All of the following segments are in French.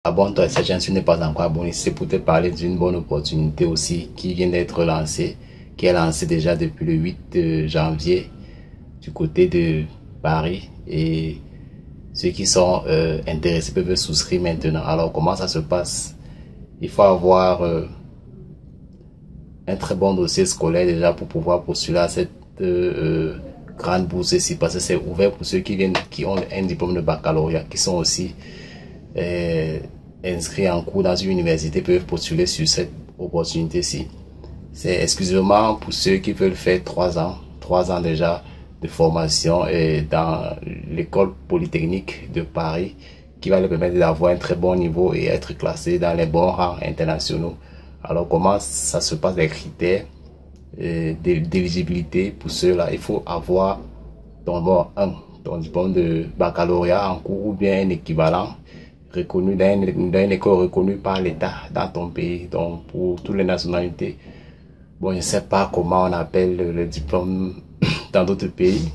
Abonne-toi à cette chaîne si tu n'es pas encore abonné. C'est pour te parler d'une bonne opportunité aussi qui vient d'être lancée, qui est lancée déjà depuis le 8 janvier du côté de Paris. Et ceux qui sont intéressés peuvent souscrire maintenant. Alors, comment ça se passe? Il faut avoir un très bon dossier scolaire déjà pour pouvoir postuler à cette grande bourse ici, parce que c'est ouvert pour ceux qui ont un diplôme de baccalauréat, qui sont aussi inscrits en cours dans une université, peuvent postuler sur cette opportunité-ci. C'est exclusivement pour ceux qui veulent faire 3 ans déjà de formation dans l'école polytechnique de Paris, qui va leur permettre d'avoir un très bon niveau et être classé dans les bons rangs internationaux. Alors, comment ça se passe, les critères d'éligibilité pour ceux-là? Il faut avoir ton diplôme de baccalauréat en cours ou bien un équivalent reconnu dans une école reconnue par l'État dans ton pays. Donc, pour toutes les nationalités, bon, je ne sais pas comment on appelle le diplôme dans d'autres pays.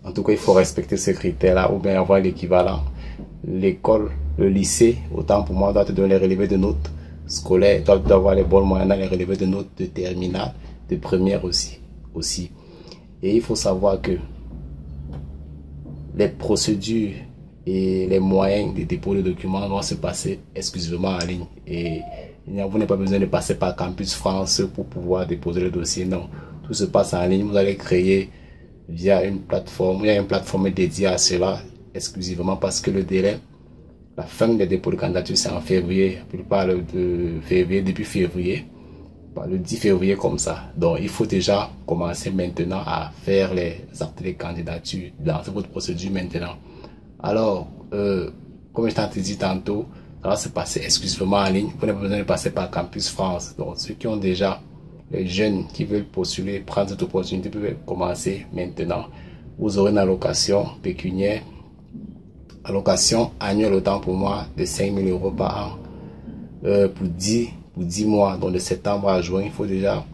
En tout cas, il faut respecter ces critères-là ou bien avoir l'équivalent. L'école, le lycée, autant pour moi, doit te donner les relevés de notes scolaires, doit avoir les bons moyens dans les relevés de notes de terminale, de première aussi. Et il faut savoir que les procédures et les moyens de dépôt de documents vont se passer exclusivement en ligne. Et vous n'avez pas besoin de passer par Campus France pour pouvoir déposer le dossier. Non, tout se passe en ligne. Vous allez créer via une plateforme. Il y a une plateforme dédiée à cela exclusivement, parce que le délai, la fin des dépôts de candidature, c'est en février. La plupart de février, début février, le 10 février comme ça. Donc, il faut déjà commencer maintenant à faire les actes de candidature, lancer votre procédure maintenant. Alors, comme je t'ai dit tantôt, ça va se passer exclusivement en ligne. Vous n'avez pas besoin de passer par Campus France. Donc, ceux qui ont déjà, les jeunes qui veulent postuler, prendre cette opportunité, peuvent commencer maintenant. Vous aurez une allocation pécuniaire, allocation annuelle, autant pour moi, de 5 000 € par an pour 10 mois. Donc, de septembre à juin, il faut déjà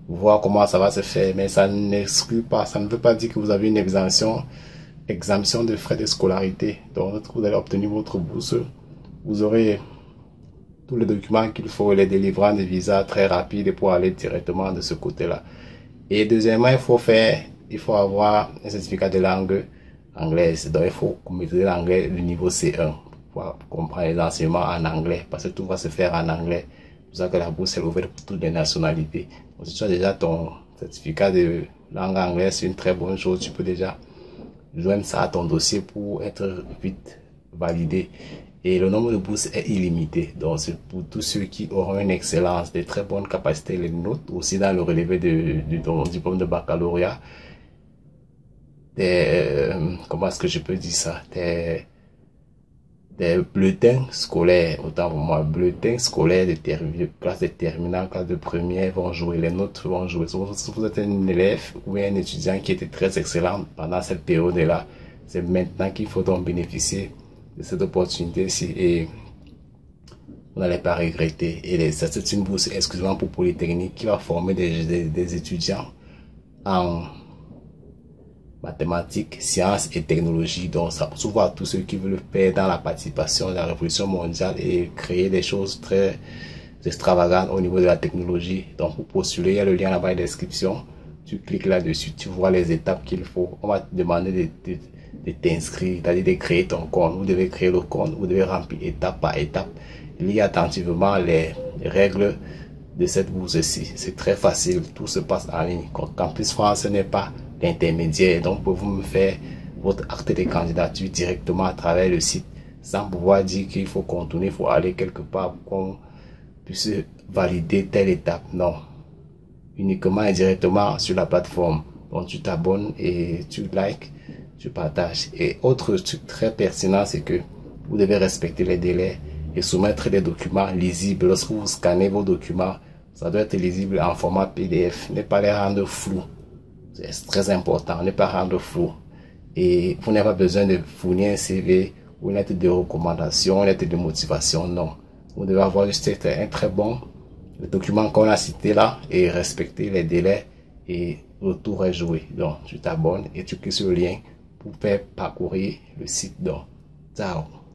voir comment ça va se faire. Mais ça n'exclut pas, ça ne veut pas dire que vous avez une exemption de frais de scolarité. Donc, vous allez obtenir votre bourse. Vous aurez tous les documents qu'il faut, les délivrants de visa très rapides pour aller directement de ce côté-là. Et deuxièmement, il faut avoir un certificat de langue anglaise. Donc, il faut maîtriser l'anglais du niveau C1 pour comprendre les enseignements en anglais, parce que tout va se faire en anglais. C'est pour ça que la bourse est ouverte pour toutes les nationalités. Donc, si tu as déjà ton certificat de langue anglaise, c'est une très bonne chose. Tu peux déjà joindre ça à ton dossier pour être vite validé. Et le nombre de bourses est illimité. Donc, c'est pour tous ceux qui auront une excellence, de très bonnes capacités, les notes aussi dans le relevé de ton diplôme de baccalauréat. Comment est-ce que je peux dire ça? Des bulletins scolaires, autant pour moi, bulletins scolaires de classe de terminale, classe de première vont jouer, les notes vont jouer. Si vous êtes un élève ou un étudiant qui était très excellent pendant cette période-là, c'est maintenant qu'il faut donc bénéficier de cette opportunité-ci et vous n'allez pas regretter. Et c'est une bourse exclusivement pour Polytechnique qui va former des étudiants en mathématiques, sciences et technologies. Donc, ça s'ouvre à tous ceux qui veulent faire dans la participation de la révolution mondiale et créer des choses très extravagantes au niveau de la technologie. Donc, pour postuler, il y a le lien là-bas en description. Tu cliques là-dessus, tu vois les étapes qu'il faut. On va te demander de t'inscrire, c'est-à-dire de créer ton compte. Vous devez créer le compte, vous devez remplir étape par étape. Lire attentivement les règles de cette bourse-ci. C'est très facile, tout se passe en ligne. Campus France n'est pas l'intermédiaire, donc pouvez-vous me faire votre acte de candidature directement à travers le site, sans pouvoir dire qu'il faut contourner, il faut aller quelque part pour qu'on puisse valider telle étape. Non, uniquement et directement sur la plateforme. Donc, tu t'abonnes et tu likes, tu partages. Et autre truc très pertinent, c'est que vous devez respecter les délais et soumettre des documents lisibles. Lorsque vous scannez vos documents, ça doit être lisible en format PDF. Ne pas les rendre flous. C'est très important, ne pas rendre flou. Et vous n'avez pas besoin de fournir un CV ou une lettre de recommandation, une lettre de motivation, non. Vous devez avoir juste un très bon document qu'on a cité là et respecter les délais et le tour est joué. Donc, tu t'abonnes et tu cliques sur le lien pour faire parcourir le site. Donc, ciao.